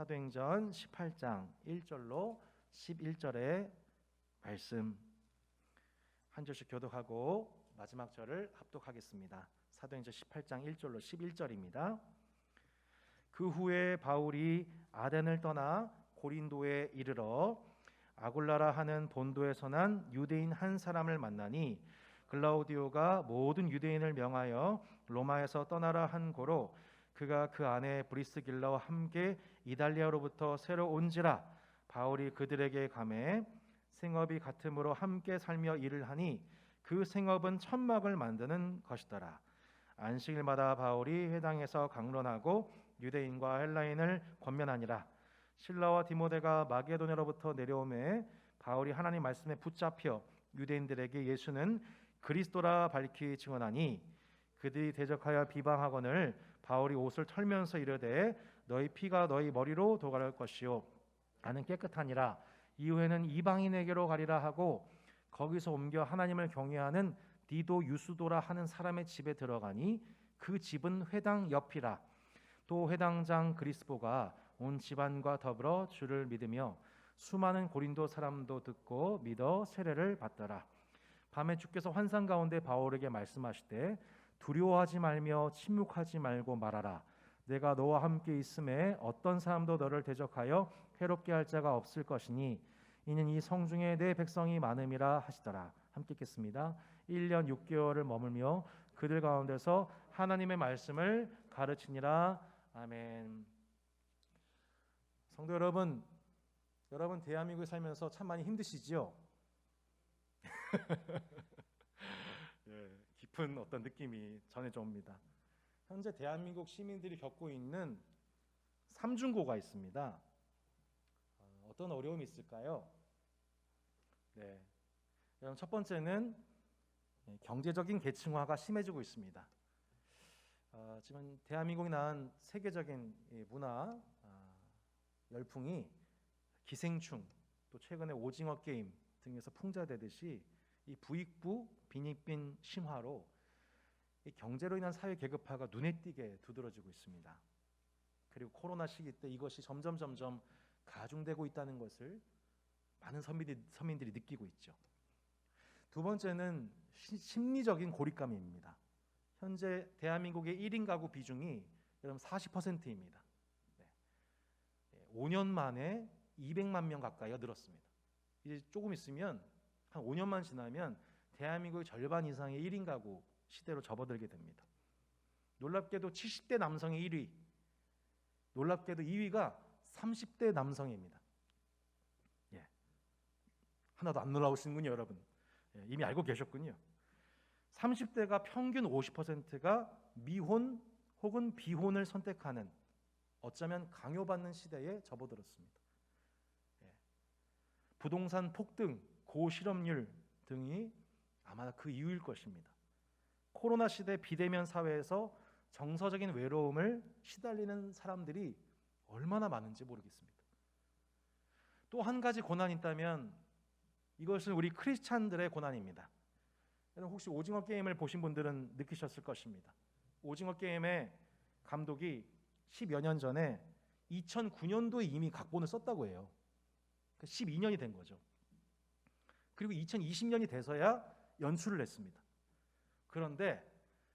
사도행전 18장 1절로 11절의 말씀 한 절씩 교독하고 마지막 절을 합독하겠습니다. 사도행전 18장 1절로 11절입니다. 그 후에 바울이 아덴을 떠나 고린도에 이르러 아굴라라 하는 본도에서 난 유대인 한 사람을 만나니 글라우디오가 모든 유대인을 명하여 로마에서 떠나라 한 고로 그가 그 아내 브리스길라와 함께 이달리아로부터 새로 온지라. 바울이 그들에게 가매 생업이 같음으로 함께 살며 일을 하니 그 생업은 천막을 만드는 것이더라. 안식일마다 바울이 회당에서 강론하고 유대인과 헬라인을 권면하니라. 실라와 디모데가 마게도냐로부터 내려오매 바울이 하나님 말씀에 붙잡혀 유대인들에게 예수는 그리스도라 밝히 증언하니 그들이 대적하여 비방하거늘 바울이 옷을 털면서 이르되 너희 피가 너희 머리로 도갈 것이요 나는 깨끗하니라. 이후에는 이방인에게로 가리라 하고 거기서 옮겨 하나님을 경외하는 디도 유스도라 하는 사람의 집에 들어가니 그 집은 회당 옆이라. 또 회당장 그리스보가 온 집안과 더불어 주를 믿으며 수많은 고린도 사람도 듣고 믿어 세례를 받더라. 밤에 주께서 환상 가운데 바울에게 말씀하시되 두려워하지 말며 침묵하지 말고 말하라. 내가 너와 함께 있음에 어떤 사람도 너를 대적하여 해롭게 할 자가 없을 것이니 이는 이 성중에 내 백성이 많음이라 하시더라. 함께 읽겠습니다. 1년 6개월을 머물며 그들 가운데서 하나님의 말씀을 가르치니라. 아멘. 성도 여러분, 대한민국에 살면서 참 많이 힘드시지요? 예, 깊은 어떤 느낌이 전해져 옵니다. 현재 대한민국 시민들이 겪고 있는 삼중고가 있습니다. 어떤 어려움이 있을까요? 네, 여러분, 첫 번째는 경제적인 계층화가 심해지고 있습니다. 지금 대한민국이 낳은 세계적인 문화 열풍이 기생충, 또 최근에 오징어 게임 등에서 풍자되듯이 이 부익부 빈익빈 심화로 이 경제로 인한 사회 계급화가 눈에 띄게 두드러지고 있습니다. 그리고 코로나 시기 때 이것이 점점 가중되고 있다는 것을 많은 서민들이 느끼고 있죠. 두 번째는 심리적인 고립감입니다. 현재 대한민국의 1인 가구 비중이 여러분 40%입니다. 5년 만에 200만 명 가까이가 늘었습니다. 이제 조금 있으면 한 5년만 지나면 대한민국의 절반 이상의 1인 가구 시대로 접어들게 됩니다. 놀랍게도 70대 남성의 1위, 놀랍게도 2위가 30대 남성입니다. 예. 하나도 안 놀라우시는군요, 여러분. 예, 이미 알고 계셨군요. 30대가 평균 50%가 미혼 혹은 비혼을 선택하는, 어쩌면 강요받는 시대에 접어들었습니다. 예. 부동산 폭등, 고실업률 등이 아마 그 이유일 것입니다. 코로나 시대 비대면 사회에서 정서적인 외로움을 시달리는 사람들이 얼마나 많은지 모르겠습니다. 또 한 가지 고난이 있다면 이것은 우리 크리스찬들의 고난입니다. 여러분, 혹시 오징어 게임을 보신 분들은 느끼셨을 것입니다. 오징어 게임의 감독이 10여 년 전에 2009년도에 이미 각본을 썼다고 해요. 12년이 된 거죠. 그리고 2020년이 돼서야 연출을 했습니다. 그런데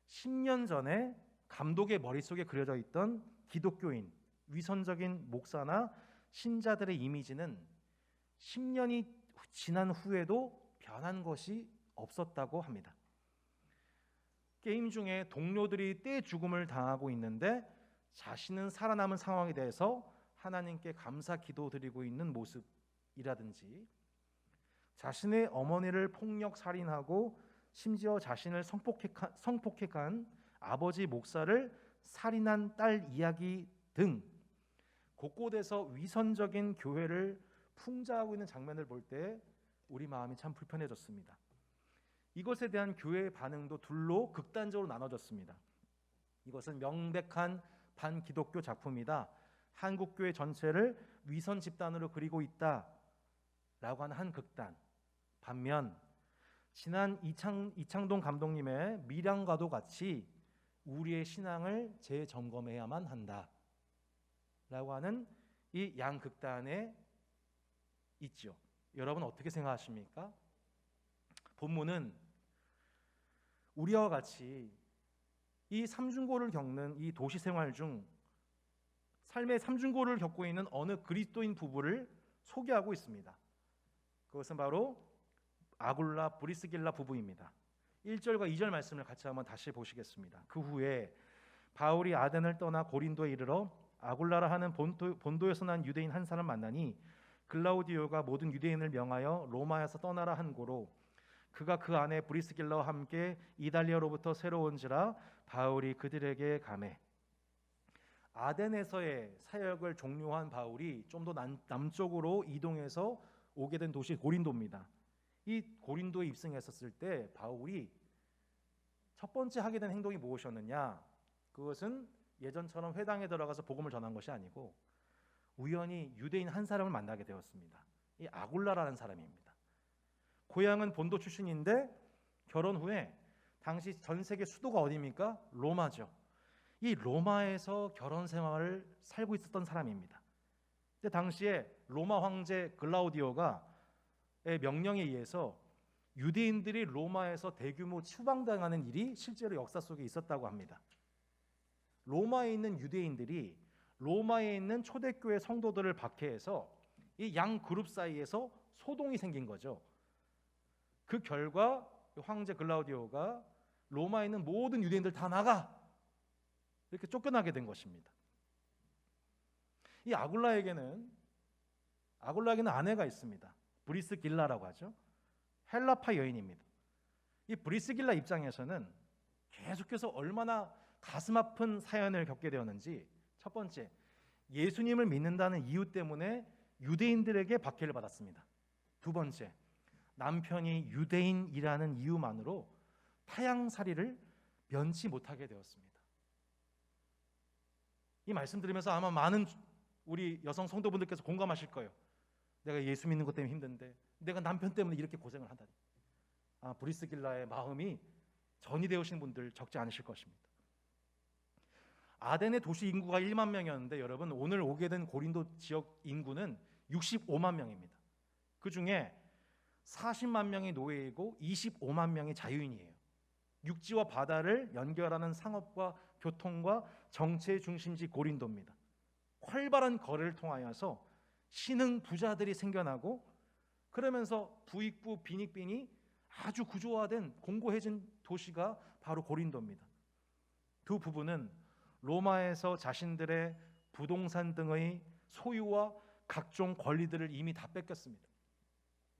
10년 전에 감독의 머릿속에 그려져 있던 기독교인, 위선적인 목사나 신자들의 이미지는 10년이 지난 후에도 변한 것이 없었다고 합니다. 게임 중에 동료들이 떼 죽음을 당하고 있는데 자신은 살아남은 상황에 대해서 하나님께 감사 기도드리고 있는 모습이라든지, 자신의 어머니를 폭력 살인하고 심지어 자신을 성폭행한 아버지 목사를 살인한 딸 이야기 등 곳곳에서 위선적인 교회를 풍자하고 있는 장면을 볼 때 우리 마음이 참 불편해졌습니다. 이것에 대한 교회의 반응도 둘로 극단적으로 나눠졌습니다. 이것은 명백한 반기독교 작품이다, 한국교회 전체를 위선 집단으로 그리고 있다라고 하는 한 극단. 반면 지난 이창동 감독님의 미량과도 같이 우리의 신앙을 재점검해야만 한다라고 하는 이 양극단에 있죠. 여러분 어떻게 생각하십니까? 본문은 우리와 같이 이 삼중고를 겪는 이 도시 생활 중 삶의 삼중고를 겪고 있는 어느 그리스도인 부부를 소개하고 있습니다. 그것은 바로 아굴라 브리스길라 부부입니다. 1절과 2절 말씀을 같이 한번 다시 보시겠습니다. 그 후에 바울이 아덴을 떠나 고린도에 이르러 아굴라라 하는 본도에서 난 유대인 한 사람 만나니 글라우디오가 모든 유대인을 명하여 로마에서 떠나라 한 고로 그가 그 안에 브리스길라와 함께 이달리아로부터 새로 온지라 바울이 그들에게 가매. 아덴에서의 사역을 종료한 바울이 좀 더 남쪽으로 이동해서 오게 된 도시 고린도입니다. 이 고린도에 입성했었을 때 바울이 첫 번째 하게 된 행동이 무엇이었느냐? 그것은 예전처럼 회당에 들어가서 복음을 전한 것이 아니고 우연히 유대인 한 사람을 만나게 되었습니다. 이 아굴라라는 사람입니다. 고향은 본도 출신인데 결혼 후에 당시 전 세계 수도가 어디입니까? 로마죠. 이 로마에서 결혼 생활을 살고 있었던 사람입니다. 근데 당시에 로마 황제 글라우디오가 명령에 의해서 유대인들이 로마에서 대규모 추방당하는 일이 실제로 역사 속에 있었다고 합니다. 로마에 있는 유대인들이 로마에 있는 초대교회 성도들을 박해해서 이 양 그룹 사이에서 소동이 생긴 거죠. 그 결과 황제 글라우디오가 로마에 있는 모든 유대인들 다 나가 이렇게 쫓겨나게 된 것입니다. 이 아굴라에게는 아내가 있습니다. 브리스길라라고 하죠. 헬라파 여인입니다. 이 브리스길라 입장에서는 계속해서 얼마나 가슴 아픈 사연을 겪게 되었는지, 첫 번째, 예수님을 믿는다는 이유 때문에 유대인들에게 박해를 받았습니다. 두 번째, 남편이 유대인이라는 이유만으로 타향살이를 면치 못하게 되었습니다. 이 말씀 들으면서 아마 많은 우리 여성 성도분들께서 공감하실 거예요. 내가 예수 믿는 것 때문에 힘든데 내가 남편 때문에 이렇게 고생을 하다니. 브리스길라의 마음이 전이 되오신 분들 적지 않으실 것입니다. 아덴의 도시 인구가 1만 명이었는데 여러분 오늘 오게 된 고린도 지역 인구는 65만 명입니다. 그 중에 40만 명이 노예이고 25만 명이 자유인이에요. 육지와 바다를 연결하는 상업과 교통과 정치의 중심지 고린도입니다. 활발한 거래를 통하여서 신흥 부자들이 생겨나고 그러면서 부익부 빈익빈이 아주 구조화된 공고해진 도시가 바로 고린도입니다. 두 부부는 로마에서 자신들의 부동산 등의 소유와 각종 권리들을 이미 다 뺏겼습니다.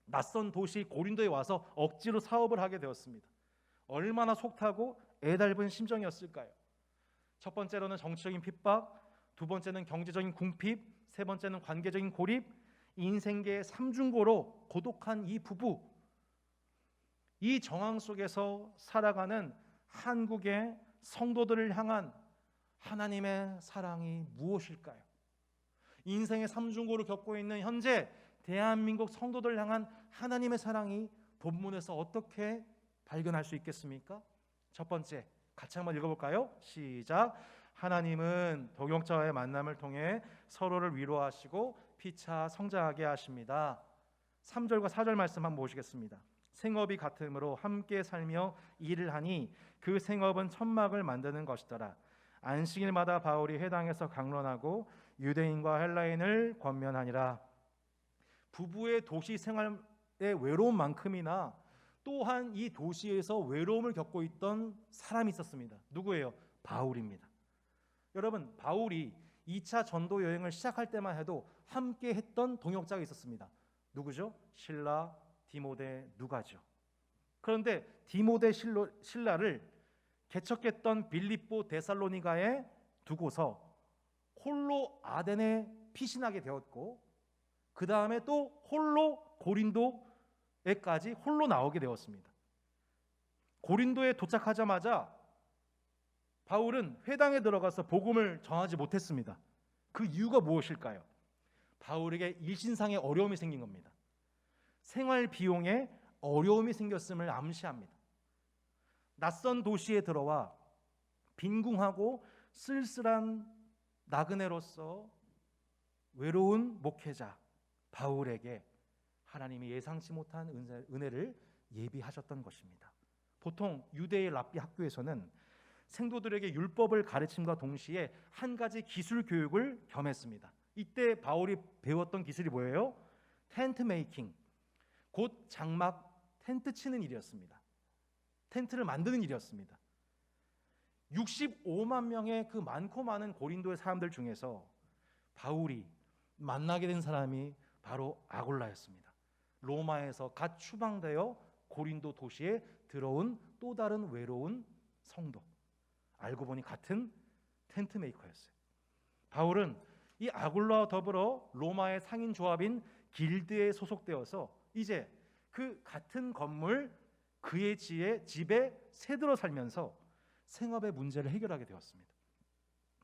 낯선 도시 고린도에 와서 억지로 사업을 하게 되었습니다. 얼마나 속타고 애달픈 심정이었을까요? 첫 번째로는 정치적인 핍박, 두 번째는 경제적인 궁핍, 세 번째는 관계적인 고립, 인생계의 삼중고로 고독한 이 부부, 이 정황 속에서 살아가는 한국의 성도들을 향한 하나님의 사랑이 무엇일까요? 인생의 삼중고를 겪고 있는 현재 대한민국 성도들을 향한 하나님의 사랑이 본문에서 어떻게 발견할 수 있겠습니까? 첫 번째, 같이 한번 읽어볼까요? 시작. 하나님은 동역자와의 만남을 통해 서로를 위로하시고 피차 성장하게 하십니다. 3절과 4절 말씀 한번 보시겠습니다. 생업이 같으므로 함께 살며 일을 하니 그 생업은 천막을 만드는 것이더라. 안식일마다 바울이 회당에서 강론하고 유대인과 헬라인을 권면하니라. 부부의 도시 생활의 외로움만큼이나 또한 이 도시에서 외로움을 겪고 있던 사람이 있었습니다. 누구예요? 바울입니다. 여러분, 바울이 2차 전도 여행을 시작할 때만 해도 함께 했던 동역자가 있었습니다. 누구죠? 실라, 디모데, 누가죠. 그런데 디모데, 실라를 개척했던 빌립보, 데살로니가에 두고서 홀로 아덴에 피신하게 되었고 그 다음에 또 홀로 고린도에까지 홀로 나오게 되었습니다. 고린도에 도착하자마자 바울은 회당에 들어가서 복음을 전하지 못했습니다. 그 이유가 무엇일까요? 바울에게 일신상의 어려움이 생긴 겁니다. 생활 비용에 어려움이 생겼음을 암시합니다. 낯선 도시에 들어와 빈궁하고 쓸쓸한 나그네로서 외로운 목회자 바울에게 하나님이 예상치 못한 은혜를 예비하셨던 것입니다. 보통 유대의 랍비 학교에서는 생도들에게 율법을 가르침과 동시에 한 가지 기술 교육을 겸했습니다. 이때 바울이 배웠던 기술이 뭐예요? 텐트 메이킹, 곧 장막 텐트 치는 일이었습니다. 텐트를 만드는 일이었습니다. 65만 명의 그 많고 많은 고린도의 사람들 중에서 바울이 만나게 된 사람이 바로 아굴라였습니다. 로마에서 갓 추방되어 고린도 도시에 들어온 또 다른 외로운 성도, 알고 보니 같은 텐트 메이커였어요. 바울은 이 아굴라와 더불어 로마의 상인 조합인 길드에 소속되어서 이제 그 같은 건물 그의 집에 새들어 살면서 생업의 문제를 해결하게 되었습니다.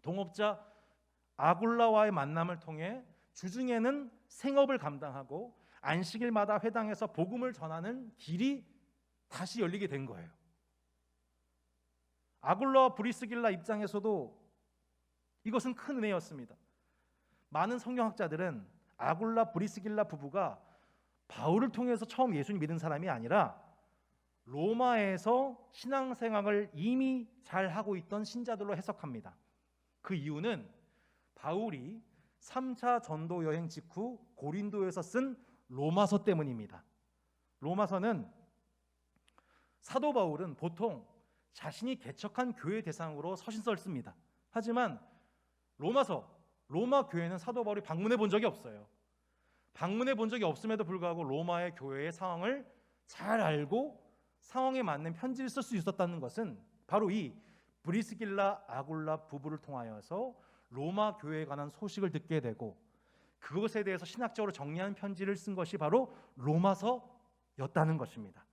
동업자 아굴라와의 만남을 통해 주중에는 생업을 감당하고 안식일마다 회당에서 복음을 전하는 길이 다시 열리게 된 거예요. 아굴라와 브리스길라 입장에서도 이것은 큰 은혜였습니다. 많은 성경학자들은 아굴라 브리스길라 부부가 바울을 통해서 처음 예수님 믿은 사람이 아니라 로마에서 신앙생활을 이미 잘 하고 있던 신자들로 해석합니다. 그 이유는 바울이 3차 전도 여행 직후 고린도에서 쓴 로마서 때문입니다. 로마서는 사도 바울은 보통 자신이 개척한 교회 대상으로 서신서를 씁니다. 하지만 로마 교회는 사도 바울이 방문해 본 적이 없어요. 방문해 본 적이 없음에도 불구하고 로마의 교회의 상황을 잘 알고 상황에 맞는 편지를 쓸 수 있었다는 것은 바로 이 브리스길라 아굴라 부부를 통하여서 로마 교회에 관한 소식을 듣게 되고 그것에 대해서 신학적으로 정리한 편지를 쓴 것이 바로 로마서였다는 것입니다.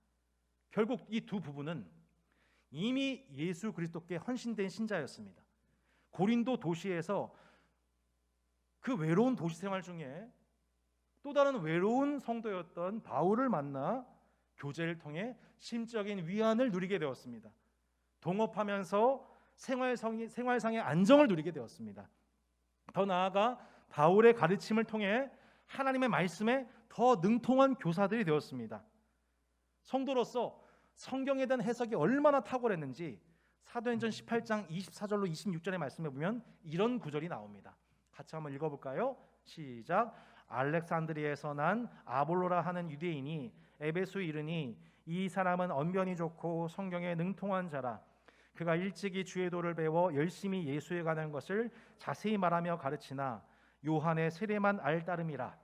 결국 이 두 부부는 이미 예수 그리스도께 헌신된 신자였습니다. 고린도 도시에서 그 외로운 도시 생활 중에 또 다른 외로운 성도였던 바울을 만나 교제를 통해 심적인 위안을 누리게 되었습니다. 동업하면서 생활상의 안정을 누리게 되었습니다. 더 나아가 바울의 가르침을 통해 하나님의 말씀에 더 능통한 교사들이 되었습니다. 성도로서 성경에 대한 해석이 얼마나 탁월했는지 사도행전 18장 24절로 26절의 말씀에 보면 이런 구절이 나옵니다. 같이 한번 읽어볼까요? 시작. 알렉산드리에서 난 아볼로라 하는 유대인이 에베소에 이르니 이 사람은 언변이 좋고 성경에 능통한 자라. 그가 일찍이 주의 도를 배워 열심히 예수에 관한 것을 자세히 말하며 가르치나 요한의 세례만 알따름이라.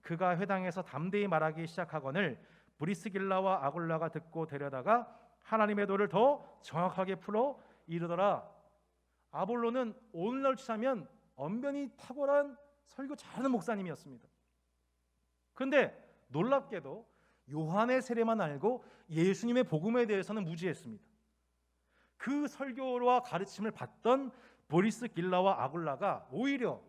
그가 회당에서 담대히 말하기 시작하거늘 브리스길라와 아굴라가 듣고 데려다가 하나님의 도를 더 정확하게 풀어 이르더라. 아볼로는 오늘날 치자면 언변이 탁월한 설교 잘하는 목사님이었습니다. 그런데 놀랍게도 요한의 세례만 알고 예수님의 복음에 대해서는 무지했습니다. 그 설교와 가르침을 받던 브리스길라와 아굴라가 오히려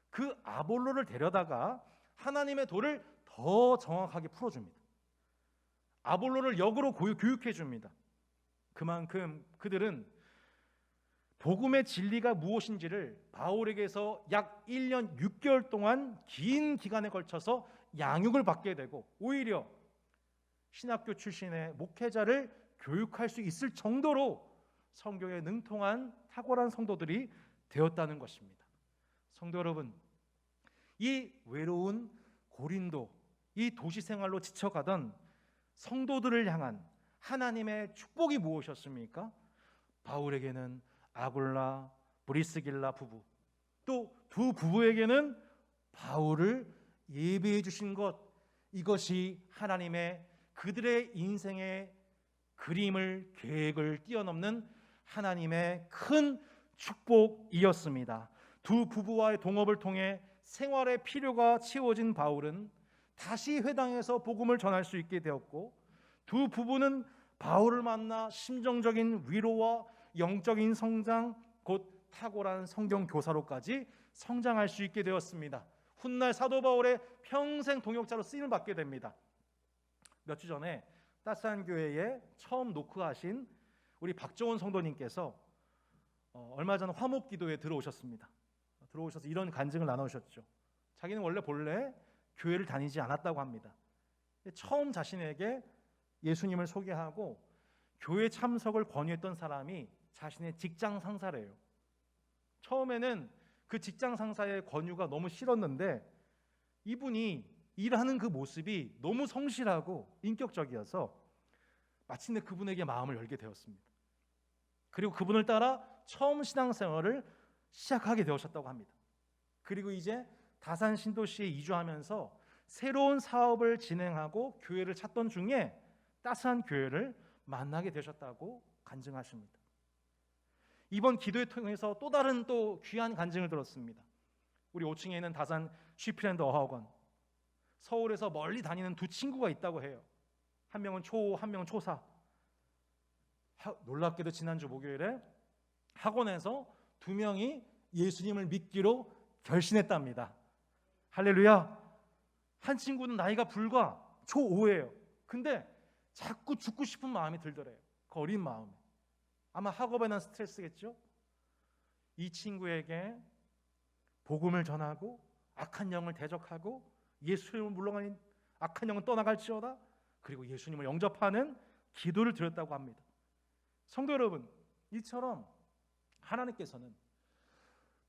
그 아볼로를 데려다가 하나님의 도를 더 정확하게 풀어줍니다. 아볼로를 역으로 교육해 줍니다. 그만큼 그들은 복음의 진리가 무엇인지를 바울에게서 약 1년 6개월 동안 긴 기간에 걸쳐서 양육을 받게 되고 오히려 신학교 출신의 목회자를 교육할 수 있을 정도로 성경에 능통한 탁월한 성도들이 되었다는 것입니다. 성도 여러분, 이 외로운 고린도, 이 도시 생활로 지쳐가던 성도들을 향한 하나님의 축복이 무엇이었습니까? 바울에게는 아굴라, 브리스길라 부부, 또 두 부부에게는 바울을 예비해 주신 것, 이것이 하나님의 그들의 인생의 그림을, 계획을 뛰어넘는 하나님의 큰 축복이었습니다. 두 부부와의 동업을 통해 생활의 필요가 채워진 바울은 다시 회당에서 복음을 전할 수 있게 되었고, 두 부부는 바울을 만나 심정적인 위로와 영적인 성장, 곧 탁월한 성경 교사로까지 성장할 수 있게 되었습니다. 훗날 사도 바울의 평생 동역자로 쓰임을 받게 됩니다. 몇 주 전에 따스한 교회에 처음 노크하신 우리 박정원 성도님께서 얼마 전 화목기도에 들어오셨습니다. 들어오셔서 이런 간증을 나누셨죠. 자기는 원래 본래 교회를 다니지 않았다고 합니다. 처음 자신에게 예수님을 소개하고 교회 참석을 권유했던 사람이 자신의 직장 상사래요. 처음에는 그 직장 상사의 권유가 너무 싫었는데 이분이 일하는 그 모습이 너무 성실하고 인격적이어서 마침내 그분에게 마음을 열게 되었습니다. 그리고 그분을 따라 처음 신앙생활을 시작하게 되셨다고 합니다. 그리고 이제 다산 신도시에 이주하면서 새로운 사업을 진행하고 교회를 찾던 중에 따스한 교회를 만나게 되셨다고 간증하십니다. 이번 기도회 통해서 또 다른 귀한 간증을 들었습니다. 우리 5층에 있는 다산 쉬프랜드 어학원, 서울에서 멀리 다니는 두 친구가 있다고 해요. 한 명은 초5, 한 명은 초4. 놀랍게도 지난주 목요일에 학원에서 두 명이 예수님을 믿기로 결심했답니다. 할렐루야. 한 친구는 나이가 불과 초5예요. 근데 자꾸 죽고 싶은 마음이 들더래요. 그 어린 마음에. 아마 학업에 대한 스트레스겠죠. 이 친구에게 복음을 전하고 악한 영을 대적하고 예수님을 물러가는 악한 영은 떠나갈지어다. 그리고 예수님을 영접하는 기도를 드렸다고 합니다. 성도 여러분, 이처럼 하나님께서는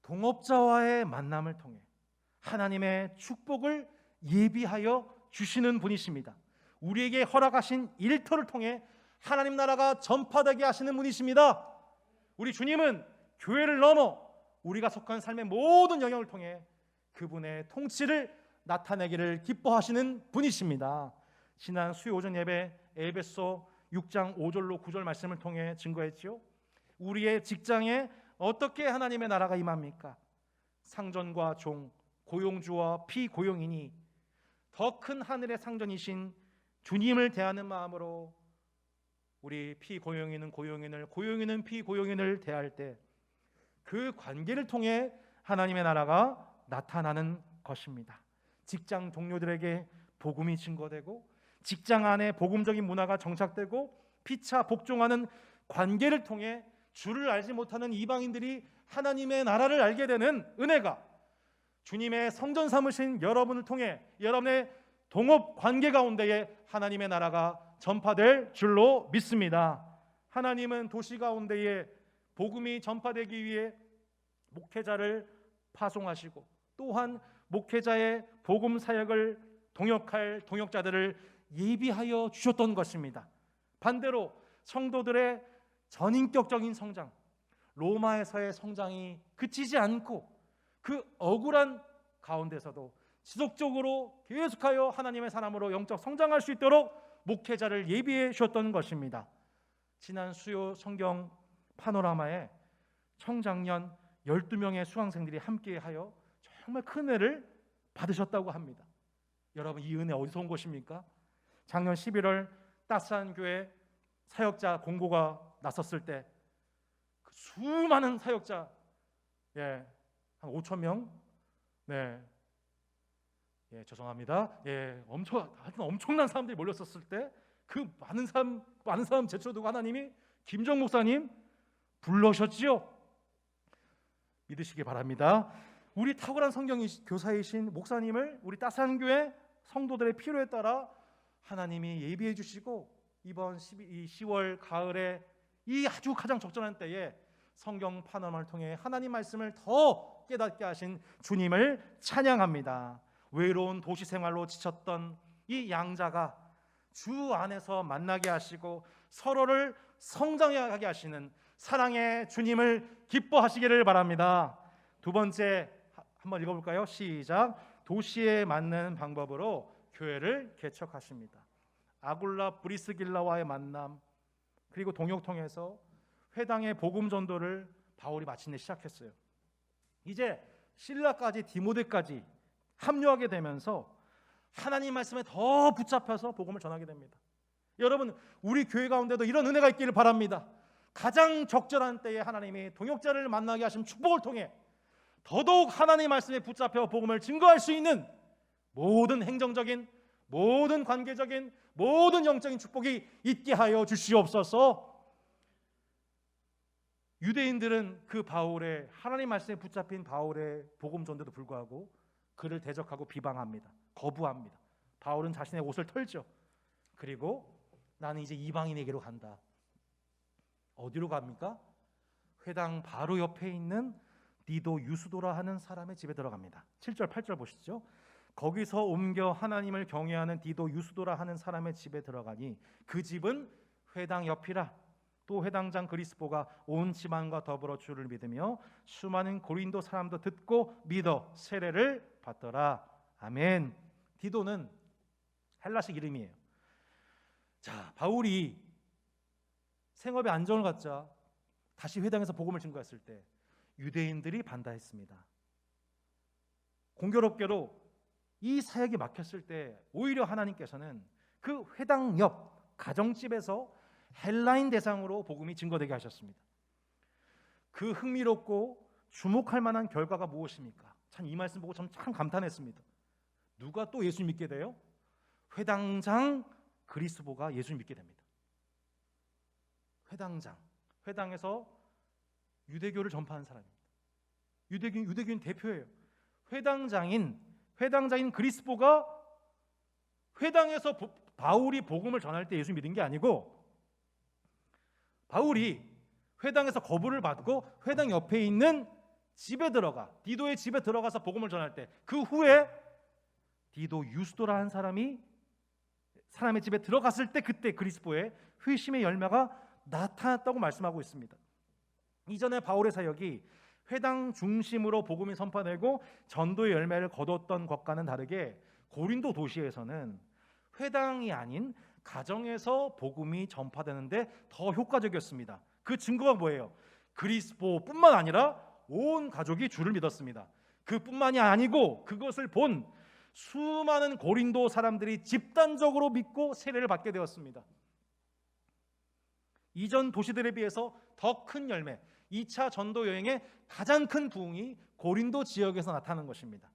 동업자와의 만남을 통해 하나님의 축복을 예비하여 주시는 분이십니다. 우리에게 허락하신 일터를 통해 하나님 나라가 전파되게 하시는 분이십니다. 우리 주님은 교회를 넘어 우리가 속한 삶의 모든 영역을 통해 그분의 통치를 나타내기를 기뻐하시는 분이십니다. 지난 수요 오전 예배 에베소 6장 5절로 9절 말씀을 통해 증거했죠. 우리의 직장에 어떻게 하나님의 나라가 임합니까? 상전과 종, 고용주와 피고용인이 더 큰 하늘의 상전이신 주님을 대하는 마음으로 우리 피고용인은 고용인을, 고용인은 피고용인을 대할 때 그 관계를 통해 하나님의 나라가 나타나는 것입니다. 직장 동료들에게 복음이 증거되고 직장 안에 복음적인 문화가 정착되고 피차 복종하는 관계를 통해 주를 알지 못하는 이방인들이 하나님의 나라를 알게 되는 은혜가 주님의 성전 삼으신 여러분을 통해 여러분의 동업 관계 가운데에 하나님의 나라가 전파될 줄로 믿습니다. 하나님은 도시 가운데에 복음이 전파되기 위해 목회자를 파송하시고 또한 목회자의 복음 사역을 동역할 동역자들을 예비하여 주셨던 것입니다. 반대로 성도들의 전인격적인 성장, 로마에서의 성장이 그치지 않고 그 억울한 가운데서도 지속적으로 계속하여 하나님의 사람으로 영적 성장할 수 있도록 목회자를 예비해 주셨던 것입니다. 지난 수요 성경 파노라마에 청장년 12명의 수강생들이 함께하여 정말 큰 은혜를 받으셨다고 합니다. 여러분, 이 은혜 어디서 온 것입니까? 작년 11월 따스한 교회 사역자 공고가 났었을 때 그 수많은 사역자, 한 5천 명, 죄송합니다. 하여튼 엄청난 사람들이 몰렸었을 때 그 많은 사람 제쳐두고 하나님이 김정 목사님 불러셨지요. 믿으시기 바랍니다. 우리 탁월한 성경 교사이신 목사님을 우리 따스한 교회 성도들의 필요에 따라 하나님이 예비해 주시고 이번 10월 가을에 이 아주 가장 적절한 때에 성경 파노라마를 통해 하나님 말씀을 더 깨닫게 하신 주님을 찬양합니다. 외로운 도시 생활로 지쳤던 이 양자가 주 안에서 만나게 하시고 서로를 성장하게 하시는 사랑의 주님을 기뻐하시기를 바랍니다. 두 번째 한번 읽어볼까요? 시작. 도시에 맞는 방법으로 교회를 개척하십니다. 아굴라 브리스길라와의 만남 그리고 동역 통해서 회당의 복음 전도를 바울이 마침내 시작했어요. 이제 실라까지 디모데까지 합류하게 되면서 하나님 말씀에 더 붙잡혀서 복음을 전하게 됩니다. 여러분, 우리 교회 가운데도 이런 은혜가 있기를 바랍니다. 가장 적절한 때에 하나님이 동역자를 만나게 하신 축복을 통해 더더욱 하나님 말씀에 붙잡혀 복음을 증거할 수 있는 모든 행정적인, 모든 관계적인, 모든 영적인 축복이 있게 하여 주시옵소서. 유대인들은 그 바울의 하나님 말씀에 붙잡힌 바울의 복음 전도도 불구하고 그를 대적하고 비방합니다. 거부합니다. 바울은 자신의 옷을 털죠. 그리고 나는 이제 이방인에게로 간다. 어디로 갑니까? 회당 바로 옆에 있는 디도 유스도라 하는 사람의 집에 들어갑니다. 7절 8절 보시죠. 거기서 옮겨 하나님을 경외하는 디도 유스도라 하는 사람의 집에 들어가니 그 집은 회당 옆이라. 또 회당장 그리스보가 온 집안과 더불어 주를 믿으며 수많은 고린도 사람도 듣고 믿어 세례를 받더라. 아멘. 디도는 헬라식 이름이에요. 자, 바울이 생업의 안정을 갖자 다시 회당에서 복음을 증거했을 때 유대인들이 반대했습니다. 공교롭게도 이 사역이 막혔을 때 오히려 하나님께서는 그 회당 옆 가정집에서 헬라인 대상으로 복음이 증거되게 하셨습니다. 그 흥미롭고 주목할 만한 결과가 무엇입니까? 참 이 말씀 보고 참 감탄했습니다. 누가 또 예수 믿게 돼요? 회당장 그리스보가 예수 믿게 됩니다. 회당에서 유대교를 전파한 사람입니다. 유대교인 대표예요. 회당장인 그리스보가 회당에서 바울이 복음을 전할 때 예수 믿은 게 아니고 바울이 회당에서 거부를 받고 회당 옆에 있는 집에 들어가 디도의 집에 들어가서 복음을 전할 때 그 후에 디도 유스도라는 사람의 집에 들어갔을 때 그때 그리스보의 회심의 열매가 나타났다고 말씀하고 있습니다. 이전에 바울의 사역이 회당 중심으로 복음이 선포되고 전도의 열매를 거뒀던 것과는 다르게 고린도 도시에서는 회당이 아닌 가정에서 복음이 전파되는데 더 효과적이었습니다. 그 증거가 뭐예요? 그리스보뿐만 아니라 온 가족이 주를 믿었습니다. 그뿐만이 아니고 그것을 본 수많은 고린도 사람들이 집단적으로 믿고 세례를 받게 되었습니다. 이전 도시들에 비해서 더 큰 열매, 2차 전도 여행의 가장 큰 부흥이 고린도 지역에서 나타나는 것입니다.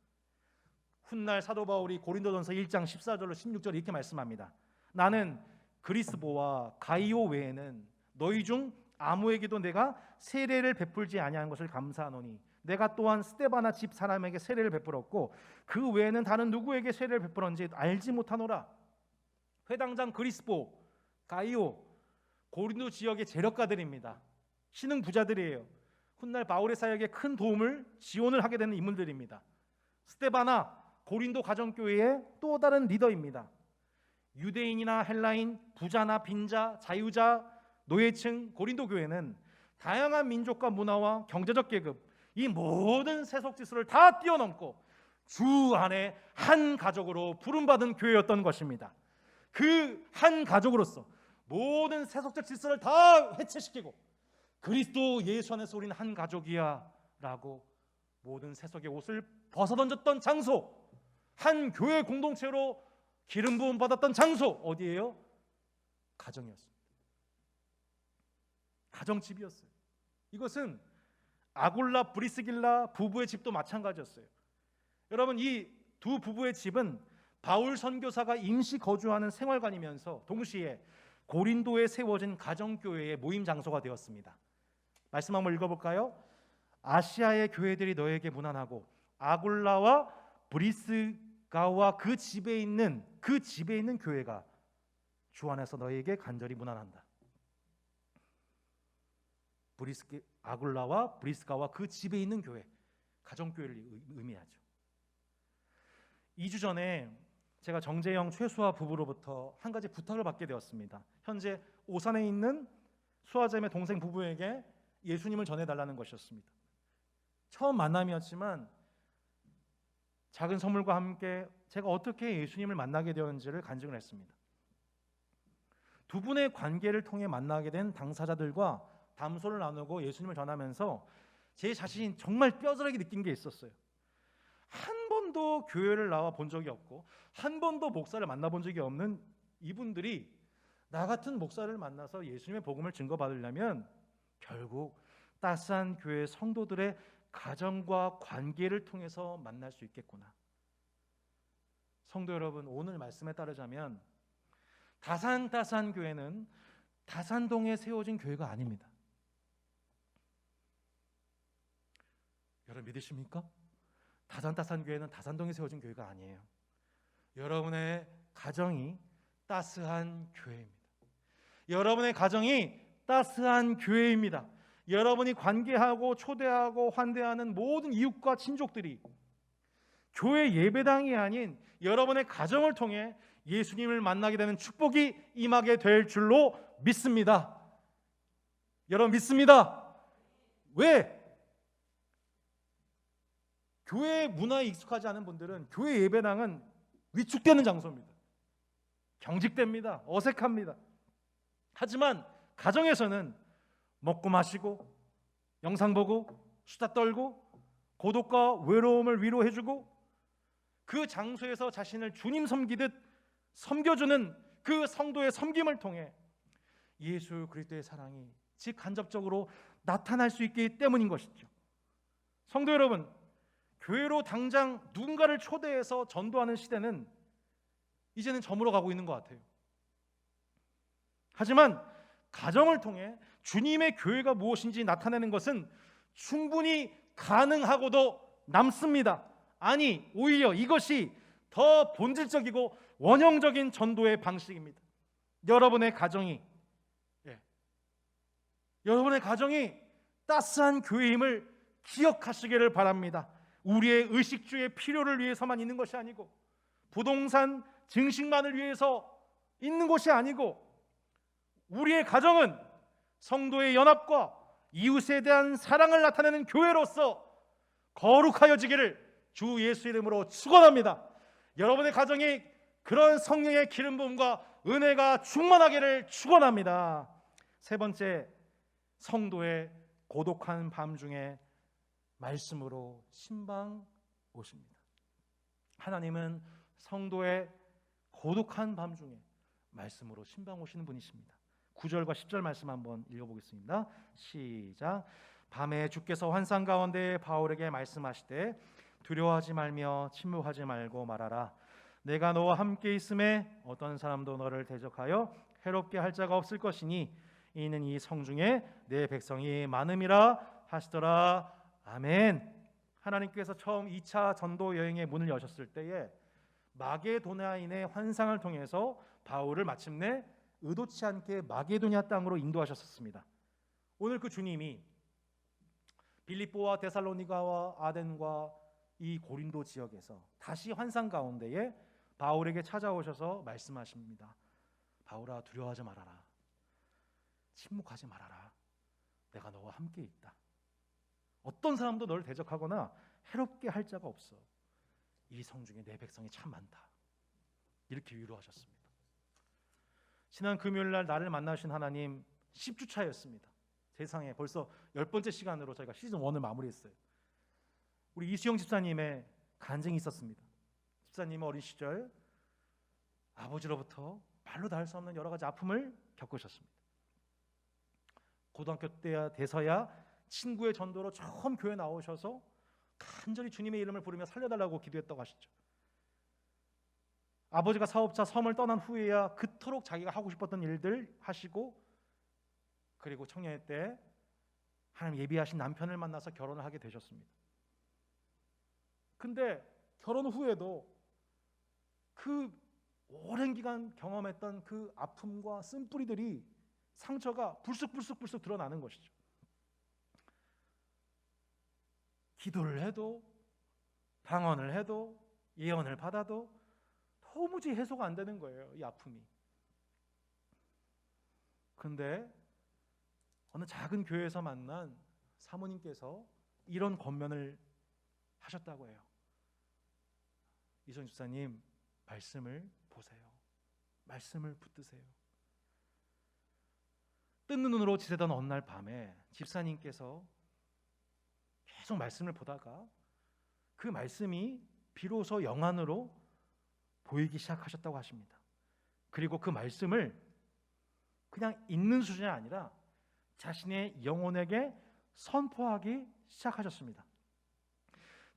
훗날 사도 바울이 고린도전서 1장 14절로 16절 이렇게 말씀합니다. 나는 그리스보와 가이오 외에는 너희 중 아무에게도 내가 세례를 베풀지 아니한 것을 감사하노니 내가 또한 스데바나 집 사람에게 세례를 베풀었고 그 외에는 다른 누구에게 세례를 베풀었는지 알지 못하노라. 회당장 그리스보, 가이오, 고린도 지역의 재력가들입니다. 신흥 부자들이에요. 훗날 바울의 사역에 큰 도움을 지원을 하게 되는 인물들입니다. 스데바나 고린도 가정교회의 또 다른 리더입니다. 유대인이나 헬라인, 부자나 빈자, 자유자, 노예층, 고린도 교회는 다양한 민족과 문화와 경제적 계급, 이 모든 세속 지수를 다 뛰어넘고 주 안에 한 가족으로 부름받은 교회였던 것입니다. 그 한 가족으로서 모든 세속적 질서를 다 해체시키고 그리스도 예수 안에서 우리는 한 가족이야 라고 모든 세속의 옷을 벗어던졌던 장소, 한 교회 공동체로 기름 부음 받았던 장소 어디예요? 가정이었습니다. 가정집이었어요. 이것은 아굴라 브리스길라 부부의 집도 마찬가지였어요. 여러분, 이 두 부부의 집은 바울 선교사가 임시 거주하는 생활관이면서 동시에 고린도에 세워진 가정교회의 모임 장소가 되었습니다. 말씀 한번 읽어볼까요? 아시아의 교회들이 너에게 문안하고 아굴라와 브리스가와 그 집에 있는 교회가 주 안에서 너에게 간절히 문안한다. 아굴라와 브리스가와 그 집에 있는 교회, 가정교회를 의미하죠. 2주 전에 제가 정재영 최수아 부부로부터 한 가지 부탁을 받게 되었습니다. 현재 오산에 있는 수아잼의 동생 부부에게 예수님을 전해달라는 것이었습니다. 처음 만남이었지만 작은 선물과 함께 제가 어떻게 예수님을 만나게 되었는지를 간증을 했습니다. 두 분의 관계를 통해 만나게 된 당사자들과 담소를 나누고 예수님을 전하면서 제 자신이 정말 뼈저리게 느낀 게 있었어요. 한 번도 교회를 나와 본 적이 없고 한 번도 목사를 만나본 적이 없는 이분들이 나 같은 목사를 만나서 예수님의 복음을 증거받으려면 결국 따스한 교회 성도들의 가정과 관계를 통해서 만날 수 있겠구나. 성도 여러분, 오늘 말씀에 따르자면 다산다산 교회는 다산동에 세워진 교회가 아닙니다. 여러분 믿으십니까? 다산 교회는 다산동에 세워진 교회가 아니에요. 여러분의 가정이 따스한 교회입니다. 여러분의 가정이 따스한 교회입니다. 여러분이 관계하고 초대하고 환대하는 모든 이웃과 친족들이 교회 예배당이 아닌 여러분의 가정을 통해 예수님을 만나게 되는 축복이 임하게 될 줄로 믿습니다. 여러분 믿습니다. 왜? 교회 문화에 익숙하지 않은 분들은 교회 예배당은 위축되는 장소입니다. 경직됩니다. 어색합니다. 하지만 가정에서는 먹고 마시고 영상 보고 수다 떨고 고독과 외로움을 위로해주고 그 장소에서 자신을 주님 섬기듯 섬겨주는 그 성도의 섬김을 통해 예수 그리스도의 사랑이 직간접적으로 나타날 수 있기 때문인 것이죠. 성도 여러분, 교회로 당장 누군가를 초대해서 전도하는 시대는 이제는 저물어 가고 있는 것 같아요. 하지만 가정을 통해 주님의 교회가 무엇인지 나타내는 것은 충분히 가능하고도 남습니다. 아니, 오히려 이것이 더 본질적이고 원형적인 전도의 방식입니다. 여러분의 가정이 따스한 교회임을 기억하시기를 바랍니다. 우리의 의식주의 필요를 위해서만 있는 것이 아니고 부동산 증식만을 위해서 있는 것이 아니고 우리의 가정은 성도의 연합과 이웃에 대한 사랑을 나타내는 교회로서 거룩하여지기를 주 예수 이름으로 축원합니다. 여러분의 가정이 그런 성령의 기름 부음과 은혜가 충만하기를 축원합니다. 세 번째, 성도의 고독한 밤 중에 말씀으로 신방 오십니다. 하나님은 성도의 고독한 밤 중에 말씀으로 신방 오시는 분이십니다. 9절과 10절 말씀 한번 읽어보겠습니다. 시작. 밤에 주께서 환상 가운데 바울에게 말씀하시되 두려워하지 말며 침묵하지 말고 말하라. 내가 너와 함께 있음에 어떤 사람도 너를 대적하여 해롭게 할 자가 없을 것이니 이는 이 성중에 내 백성이 많음이라 하시더라. 아멘. 하나님께서 처음 2차 전도 여행의 문을 여셨을 때에 마게도냐인의 환상을 통해서 바울을 마침내 의도치 않게 마게도냐 땅으로 인도하셨습니다. 오늘 그 주님이 빌립보와 데살로니가와 아덴과 이 고린도 지역에서 다시 환상 가운데에 바울에게 찾아오셔서 말씀하십니다. 바울아, 두려워하지 말아라. 침묵하지 말아라. 내가 너와 함께 있다. 어떤 사람도 너를 대적하거나 해롭게 할 자가 없어. 이 성중에 내 백성이 참 많다. 이렇게 위로하셨습니다. 지난 금요일날 나를 만나신 하나님 10주 차였습니다. 세상에 벌써 10번째 시간으로 저희가 시즌 1을 마무리했어요. 우리 이수영 집사님의 간증이 있었습니다. 집사님은 어린 시절 아버지로부터 말로 다 할 수 없는 여러 가지 아픔을 겪으셨습니다. 고등학교 때 돼서야 친구의 전도로 처음 교회 나오셔서 간절히 주님의 이름을 부르며 살려달라고 기도했다고 하시죠. 아버지가 사업자 섬을 떠난 후에야 그토록 자기가 하고 싶었던 일들 하시고, 그리고 청년의 때 하나님 예비하신 남편을 만나서 결혼을 하게 되셨습니다. 근데 결혼 후에도 그 오랜 기간 경험했던 그 아픔과 쓴뿌리들이, 상처가 불쑥 드러나는 것이죠. 기도를 해도, 방언을 해도, 예언을 받아도 도무지 해소가 안 되는 거예요, 이 아픔이. 근데 어느 작은 교회에서 만난 사모님께서 이런 권면을 하셨다고 해요. 이선 집사님, 말씀을 보세요. 말씀을 붙드세요. 뜬 눈으로 지새던 어느 날 밤에 집사님께서 계속 말씀을 보다가 그 말씀이 비로소 영안으로 보이기 시작하셨다고 하십니다. 그리고 그 말씀을 그냥 읽는 수준이 아니라 자신의 영혼에게 선포하기 시작하셨습니다.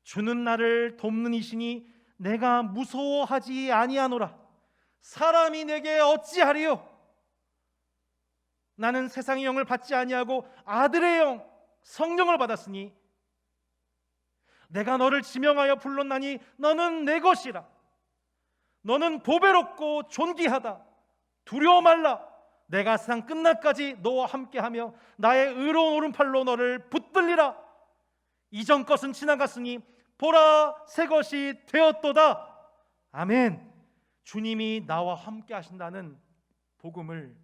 주는 나를 돕는 이시니 내가 무서워하지 아니하노라. 사람이 내게 어찌하리요? 나는 세상의 영을 받지 아니하고 아들의 영, 성령을 받았으니 내가 너를 지명하여 불렀나니 너는 내 것이라. 너는 보배롭고 존귀하다. 두려워 말라. 내가 세상 끝날까지 너와 함께하며 나의 의로운 오른팔로 너를 붙들리라. 이전 것은 지나갔으니 보라, 새 것이 되었도다. 아멘. 주님이 나와 함께 하신다는 복음을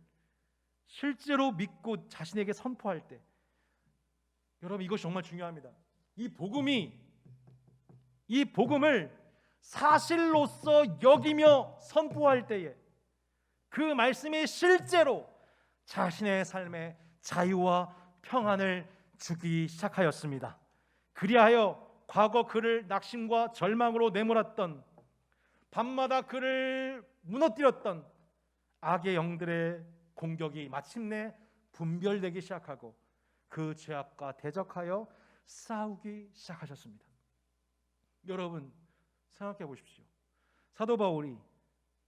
실제로 믿고 자신에게 선포할 때, 여러분 이것이 정말 중요합니다. 이 복음을 사실로서 여기며 선포할 때에 그 말씀이 실제로 자신의 삶에 자유와 평안을 주기 시작하였습니다. 그리하여 과거 그를 낙심과 절망으로 내몰았던, 밤마다 그를 무너뜨렸던 악의 영들의 공격이 마침내 분별되기 시작하고 그 죄악과 대적하여 싸우기 시작하셨습니다. 여러분 생각해 보십시오. 사도 바울이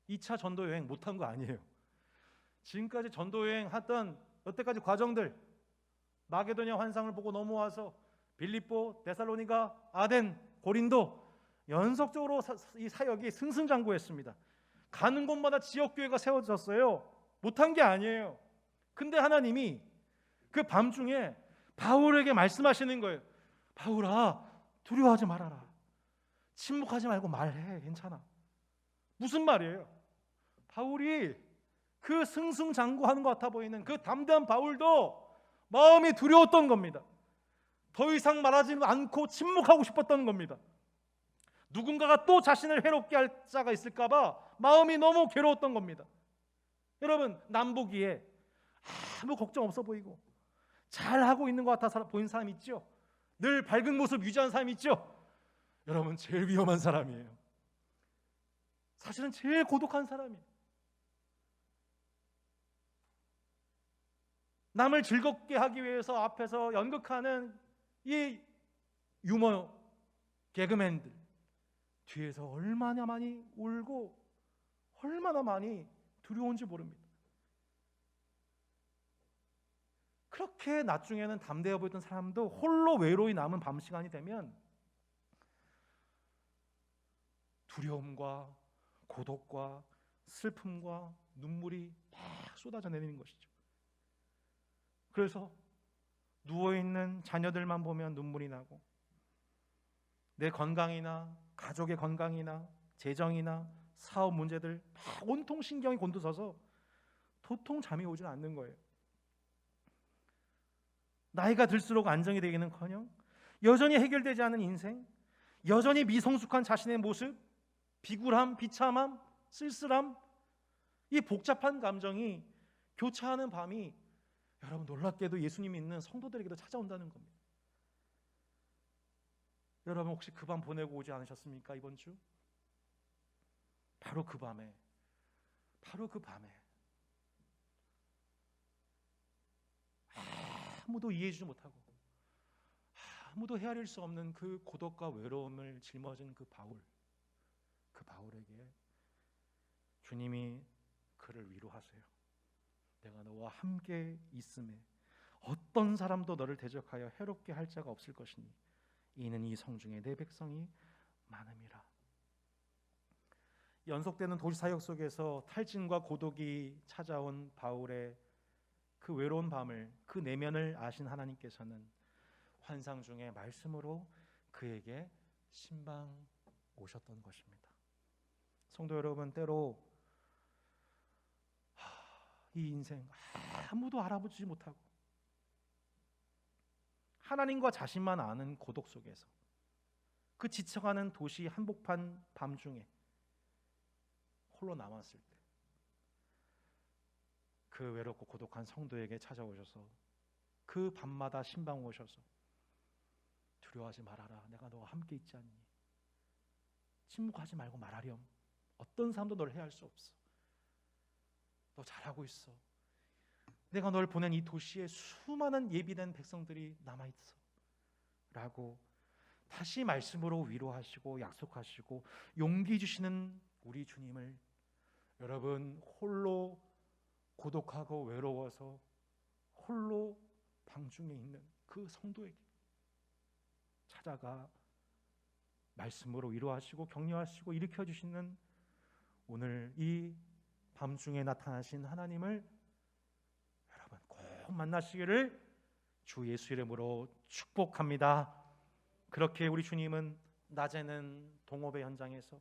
2차 전도 여행 못한 거 아니에요. 지금까지 전도 여행 하던 여태까지 과정들, 마게도냐 환상을 보고 넘어와서 빌립보, 데살로니가, 아덴, 고린도 연속적으로 이 사역이 승승장구했습니다. 가는 곳마다 지역교회가 세워졌어요. 못한 게 아니에요. 근데 하나님이 그 밤중에 바울에게 말씀하시는 거예요. 바울아, 두려워하지 말아라. 침묵하지 말고 말해. 괜찮아. 무슨 말이에요? 바울이 그 승승장구하는 것 같아 보이는 그 담대한 바울도 마음이 두려웠던 겁니다. 더 이상 말하지 않고 침묵하고 싶었던 겁니다. 누군가가 또 자신을 해롭게 할 자가 있을까 봐 마음이 너무 괴로웠던 겁니다. 여러분, 남보기에 아무 걱정 없어 보이고 잘하고 있는 것 같아 보이는 사람 있죠? 늘 밝은 모습 유지하는 사람 있죠? 여러분, 제일 위험한 사람이에요. 사실은 제일 고독한 사람이에요. 남을 즐겁게 하기 위해서 앞에서 연극하는 이 유머 개그맨들 뒤에서 얼마나 많이 울고 얼마나 많이 두려운지 모릅니다. 그렇게 나중에는 담대해 보였던 사람도 홀로 외로이 남은 밤 시간이 되면 두려움과 고독과 슬픔과 눈물이 막 쏟아져 내리는 것이죠. 그래서 누워있는 자녀들만 보면 눈물이 나고 내 건강이나 가족의 건강이나 재정이나 사업 문제들 막 온통 신경이 곤두서서 도통 잠이 오지 않는 거예요. 나이가 들수록 안정이 되기는커녕 여전히 해결되지 않은 인생, 여전히 미성숙한 자신의 모습, 비굴함, 비참함, 쓸쓸함, 이 복잡한 감정이 교차하는 밤이 여러분 놀랍게도 예수님 믿는 성도들에게도 찾아온다는 겁니다. 여러분 혹시 그 밤 보내고 오지 않으셨습니까? 이번 주? 바로 그 밤에 아무도 이해해주지 못하고 아무도 헤아릴 수 없는 그 고독과 외로움을 짊어진 그 바울에게 주님이 그를 위로하세요. 내가 너와 함께 있음에 어떤 사람도 너를 대적하여 해롭게 할 자가 없을 것이니 이는 이 성중에 내 백성이 많음이라. 연속되는 도시 사역 속에서 탈진과 고독이 찾아온 바울의 그 외로운 밤을, 그 내면을 아신 하나님께서는 환상 중에 말씀으로 그에게 신방 오셨던 것입니다. 성도 여러분, 때로 이 인생 아무도 알아보지 못하고 하나님과 자신만 아는 고독 속에서 그 지쳐가는 도시 한복판 밤중에 홀로 남았을 때 그 외롭고 고독한 성도에게 찾아오셔서 그 밤마다 신방 오셔서 두려워하지 말아라. 내가 너와 함께 있지 않니? 침묵하지 말고 말하렴. 어떤 사람도 널 해할 수 없어. 너 잘하고 있어. 내가 널 보낸 이 도시에 수많은 예비된 백성들이 남아있어 라고 다시 말씀으로 위로하시고 약속하시고 용기 주시는 우리 주님을 여러분 홀로 고독하고 외로워서 홀로 방중에 있는 그 성도에게 찾아가 말씀으로 위로하시고 격려하시고 일으켜 주시는 오늘 이 밤중에 나타나신 하나님을 여러분 꼭 만나시기를 주 예수 이름으로 축복합니다. 그렇게 우리 주님은 낮에는 동업의 현장에서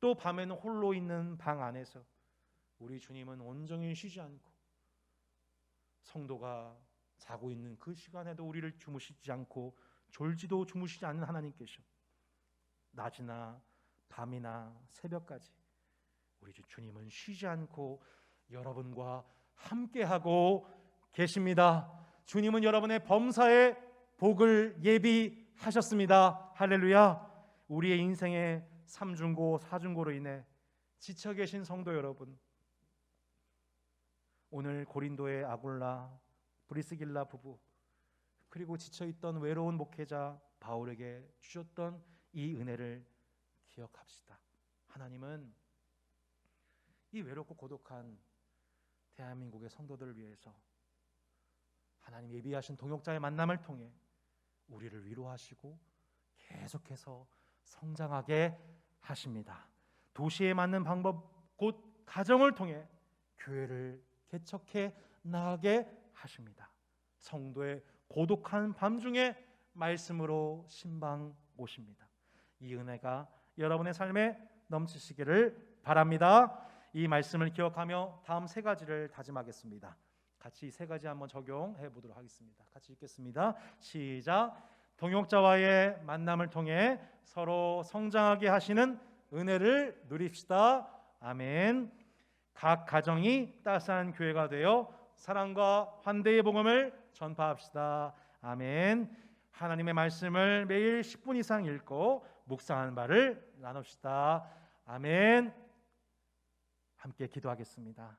또 밤에는 홀로 있는 방 안에서 우리 주님은 온종일 쉬지 않고 성도가 자고 있는 그 시간에도 우리를 주무시지 않고 졸지도 주무시지 않는 하나님께서 낮이나 밤이나 새벽까지 우리 주님은 쉬지 않고 여러분과 함께하고 계십니다. 주님은 여러분의 범사에 복을 예비하셨습니다. 할렐루야. 우리의 인생의 삼중고 사중고로 인해 지쳐 계신 성도 여러분, 오늘 고린도의 아굴라, 브리스길라 부부, 그리고 지쳐있던 외로운 목회자 바울에게 주셨던 이 은혜를 기억합시다. 하나님은 이 외롭고 고독한 대한민국의 성도들을 위해서 하나님 예비하신 동역자의 만남을 통해 우리를 위로하시고 계속해서 성장하게 하십니다. 도시에 맞는 방법 곧 가정을 통해 교회를 개척해 나가게 하십니다. 성도의 고독한 밤중에 말씀으로 신방 오십니다. 이 은혜가 여러분의 삶에 넘치시기를 바랍니다. 이 말씀을 기억하며 다음 세 가지를 다짐하겠습니다. 같이 이 세 가지 한번 적용해 보도록 하겠습니다. 같이 읽겠습니다. 시작. 동역자와의 만남을 통해 서로 성장하게 하시는 은혜를 누립시다. 아멘. 각 가정이 따스한 교회가 되어 사랑과 환대의 복음을 전파합시다. 아멘. 하나님의 말씀을 매일 10분 이상 읽고 묵상하는 바를 나눕시다. 아멘. 함께 기도하겠습니다.